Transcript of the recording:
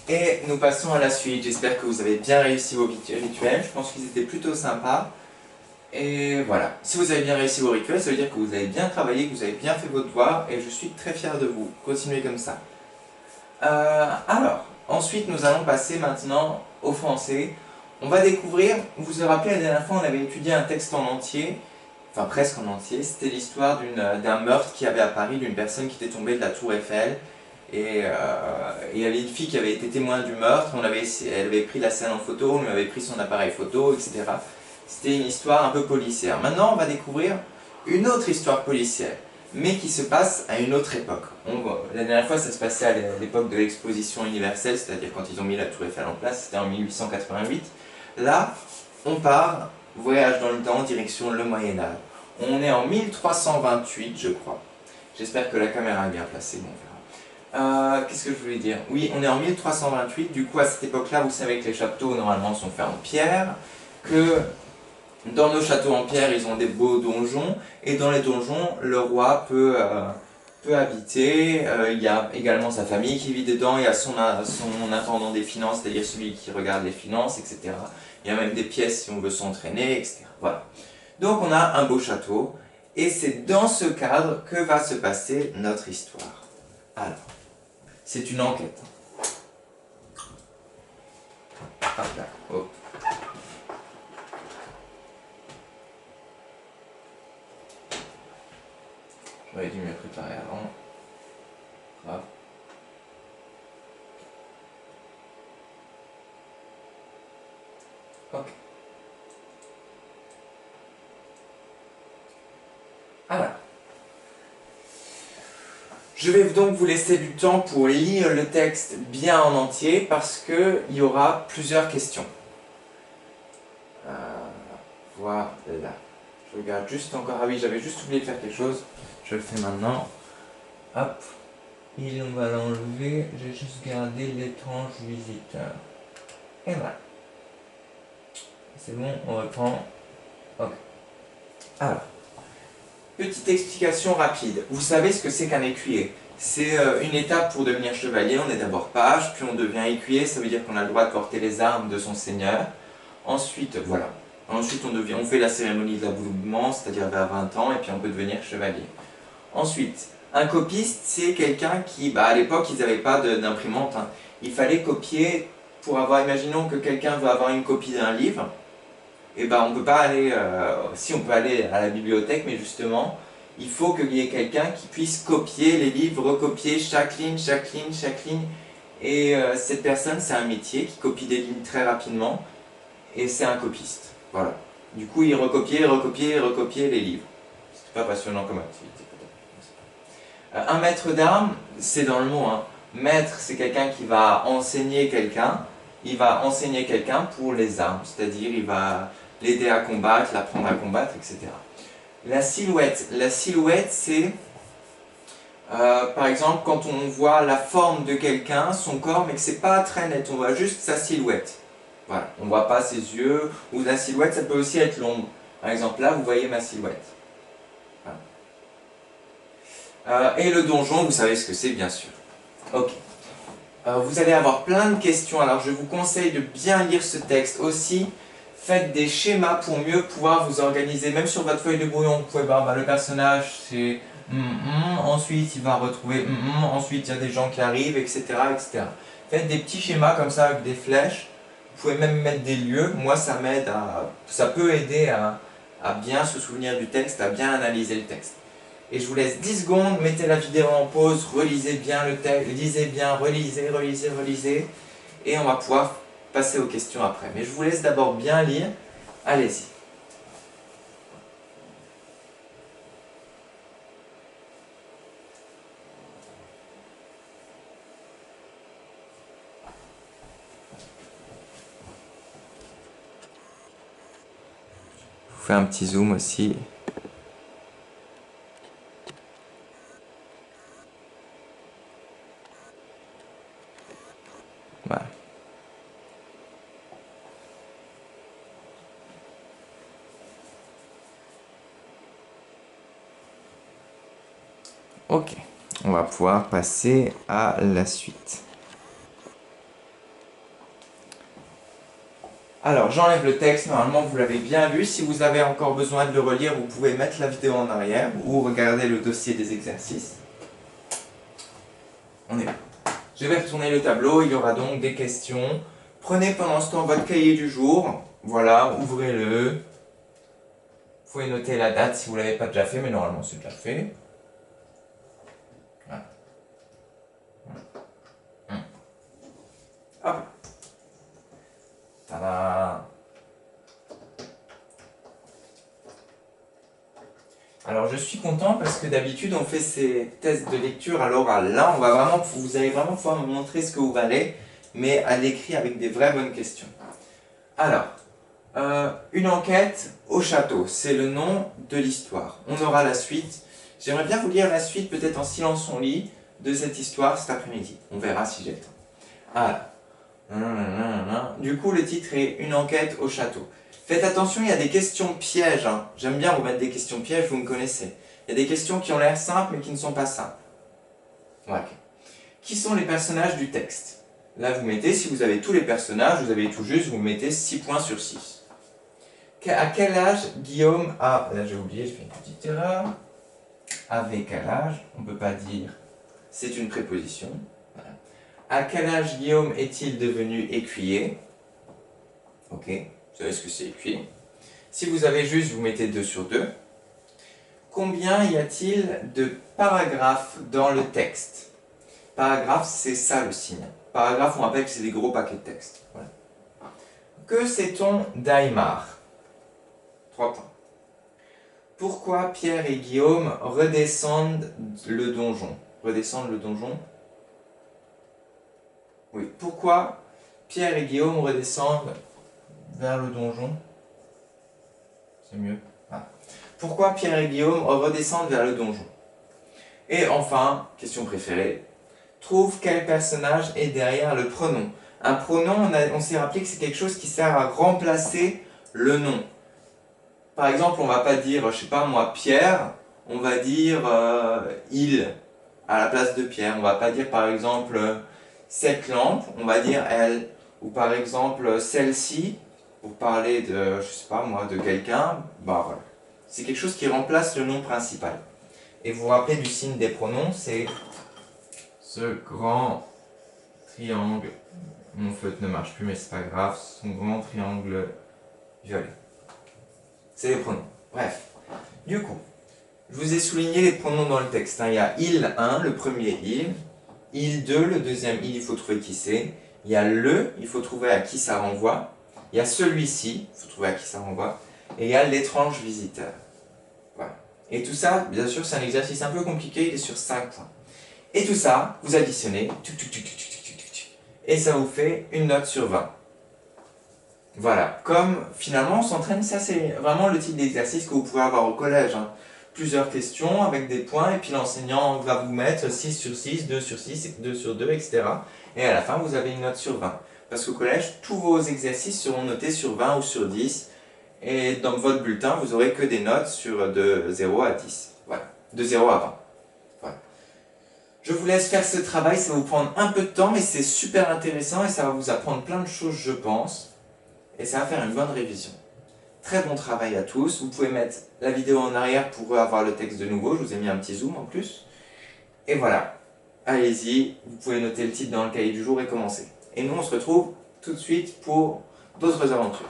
Et nous passons à la suite. J'espère que vous avez bien réussi vos rituels. Je pense qu'ils étaient plutôt sympas. Et voilà. Si vous avez bien réussi vos rituels, ça veut dire que vous avez bien travaillé, que vous avez bien fait vos devoirs. Et je suis très fier de vous. Continuez comme ça. Alors, ensuite, nous allons passer maintenant au français. On va découvrir, vous vous rappelez, la dernière fois, on avait étudié un texte en entier, enfin presque en entier. C'était l'histoire d'un meurtre qui avait à Paris, d'une personne qui était tombée de la tour Eiffel. Et il y avait une fille qui avait été témoin du meurtre, elle avait pris la scène en photo, on lui avait pris son appareil photo, etc. C'était une histoire un peu policière. Maintenant, on va découvrir une autre histoire policière, mais qui se passe à une autre époque. La dernière fois, ça se passait à l'époque de l'exposition universelle, c'est-à-dire quand ils ont mis la tour Eiffel en place, c'était en 1888. Là, on part, voyage dans le temps, direction le Moyen-Âge. On est en 1328, je crois. J'espère que la caméra est bien placée, bon, on verra. Qu'est-ce que je voulais dire? Oui, on est en 1328, du coup à cette époque-là, vous savez que les châteaux normalement sont faits en pierre, que dans nos châteaux en pierre, ils ont des beaux donjons, et dans les donjons, le roi peut habiter, il y a également sa famille qui vit dedans, il y a son intendant des finances, c'est-à-dire celui qui regarde les finances, etc. Il y a même des pièces si on veut s'entraîner, etc. Voilà. Donc on a un beau château, et c'est dans ce cadre que va se passer notre histoire. Alors, c'est une enquête. Hop là, hop. J'aurais dû me préparer avant. Hop. Ok. Alors. Je vais donc vous laisser du temps pour lire le texte bien en entier parce qu'il y aura plusieurs questions. Voilà. Je regarde juste encore. Ah oui, j'avais juste oublié de faire quelque chose. Je le fais maintenant. Hop. Et on va l'enlever. J'ai juste gardé l'étrange visiteur. Et voilà. C'est bon, on reprend. Ok. Alors. Petite explication rapide. Vous savez ce que c'est qu'un écuyer? C'est une étape pour devenir chevalier. On est d'abord page, puis on devient écuyer. Ça veut dire qu'on a le droit de porter les armes de son seigneur. Ensuite, voilà. Ensuite, on fait la cérémonie de l'aboubement, c'est-à-dire vers 20 ans, et puis on peut devenir chevalier. Ensuite, un copiste, c'est quelqu'un qui, à l'époque, ils n'avaient pas d'imprimante. Hein. Il fallait copier pour avoir, imaginons que quelqu'un veut avoir une copie d'un livre. Et on peut pas aller, si on peut aller à la bibliothèque, mais justement, il faut qu'il y ait quelqu'un qui puisse copier les livres, recopier chaque ligne, chaque ligne, chaque ligne. Et cette personne, c'est un métier qui copie des lignes très rapidement, et c'est un copiste. Voilà. Du coup, il recopiait, recopiait, recopiait les livres. C'est pas passionnant comme activité, peut-être. Un maître d'armes, c'est dans le mot. Hein. Maître, c'est quelqu'un qui va enseigner quelqu'un. Il va enseigner quelqu'un pour les armes, c'est-à-dire il va l'aider à combattre, l'apprendre à combattre, etc. La silhouette c'est, par exemple, quand on voit la forme de quelqu'un, son corps, mais que c'est pas très net, on voit juste sa silhouette. Voilà, on voit pas ses yeux, ou la silhouette, ça peut aussi être l'ombre. Par exemple, là, vous voyez ma silhouette. Voilà. Et le donjon, vous savez ce que c'est, bien sûr. Ok. Vous allez avoir plein de questions, alors je vous conseille de bien lire ce texte aussi. Faites des schémas pour mieux pouvoir vous organiser. Même sur votre feuille de brouillon, vous pouvez voir le personnage, c'est ensuite il va retrouver ensuite il y a des gens qui arrivent, etc., etc. Faites des petits schémas comme ça avec des flèches. Vous pouvez même mettre des lieux. Moi, ça peut aider à bien se souvenir du texte, à bien analyser le texte. Et je vous laisse 10 secondes, mettez la vidéo en pause, relisez bien le texte, lisez bien, relisez, relisez, relisez, et on va pouvoir passer aux questions après. Mais je vous laisse d'abord bien lire, allez-y. Je vous fais un petit zoom aussi. Voilà. Ok, on va pouvoir passer à la suite. Alors, j'enlève le texte, normalement vous l'avez bien vu. Si vous avez encore besoin de le relire, vous pouvez mettre la vidéo en arrière ou regarder le dossier des exercices. On est bon. Je vais retourner le tableau, il y aura donc des questions. Prenez pendant ce temps votre cahier du jour, voilà, ouvrez-le. Vous pouvez noter la date si vous ne l'avez pas déjà fait, mais normalement c'est déjà fait. Voilà. Hop. Tada. Alors je suis content parce que d'habitude on fait ces tests de lecture à l'oral. Là, vous allez vraiment pouvoir me montrer ce que vous valez, mais à l'écrit avec des vraies bonnes questions. Alors, une enquête au château, c'est le nom de l'histoire. On aura la suite. J'aimerais bien vous lire la suite, peut-être en silence on lit, de cette histoire cet après-midi. On verra si j'ai le temps. Alors, du coup le titre est Une enquête au château. Faites attention, il y a des questions pièges. Hein. J'aime bien vous mettre des questions pièges, vous me connaissez. Il y a des questions qui ont l'air simples mais qui ne sont pas simples. Ouais. Qui sont les personnages du texte? Là vous mettez, si vous avez tous les personnages, vous avez tout juste, vous mettez 6 points sur 6. À quel âge Guillaume a... Là j'ai oublié, je fais une petite erreur. Avec quel âge? On ne peut pas dire. C'est une préposition. Voilà. À quel âge Guillaume est-il devenu écuyer? Ok, vous savez ce que c'est écuyer. Si vous avez juste, vous mettez 2 sur 2. Combien y a-t-il de paragraphes dans le texte? Paragraphe, c'est ça le signe. Paragraphe, on rappelle que c'est des gros paquets de texte. Voilà. Que sait-on d'Aymar? 3 points. Pourquoi Pierre et Guillaume redescendent le donjon? Redescendent le donjon? Oui. Pourquoi Pierre et Guillaume redescendent vers le donjon? C'est mieux. Ah. Pourquoi Pierre et Guillaume redescendent vers le donjon? Et enfin, question préférée, trouve quel personnage est derrière le pronom. Un pronom, on s'est rappelé que c'est quelque chose qui sert à remplacer le nom. Par exemple, on ne va pas dire, je sais pas moi, Pierre, on va dire il à la place de Pierre. On ne va pas dire par exemple cette lampe, on va dire elle. Ou par exemple celle-ci, pour parler de, je sais pas moi, de quelqu'un, bah voilà. C'est quelque chose qui remplace le nom principal. Et vous vous rappelez du signe des pronoms, c'est ce grand triangle. Mon feutre ne marche plus, mais c'est pas grave, son grand triangle violet. C'est les pronoms. Bref. Du coup, je vous ai souligné les pronoms dans le texte. Hein. Il y a il 1, le premier il 2, le deuxième il faut trouver qui c'est. Il y a le, il faut trouver à qui ça renvoie. Il y a celui-ci, il faut trouver à qui ça renvoie. Et il y a l'étrange visiteur. Voilà. Et tout ça, bien sûr, c'est un exercice un peu compliqué, il est sur 5 points. Et tout ça, vous additionnez, et ça vous fait une note sur 20. Voilà, comme finalement on s'entraîne, ça c'est vraiment le type d'exercice que vous pouvez avoir au collège. Hein. Plusieurs questions avec des points, et puis l'enseignant va vous mettre 6 sur 6, 2 sur 6, 2 sur 2, etc. Et à la fin, vous avez une note sur 20. Parce qu'au collège, tous vos exercices seront notés sur 20 ou sur 10. Et dans votre bulletin, vous n'aurez que des notes de 0 à 10. Voilà, de 0 à 20. Voilà. Je vous laisse faire ce travail, ça va vous prendre un peu de temps, mais c'est super intéressant et ça va vous apprendre plein de choses, je pense. Et ça va faire une bonne révision. Très bon travail à tous. Vous pouvez mettre la vidéo en arrière pour avoir le texte de nouveau. Je vous ai mis un petit zoom en plus. Et voilà. Allez-y, vous pouvez noter le titre dans le cahier du jour et commencer. Et nous, on se retrouve tout de suite pour d'autres aventures.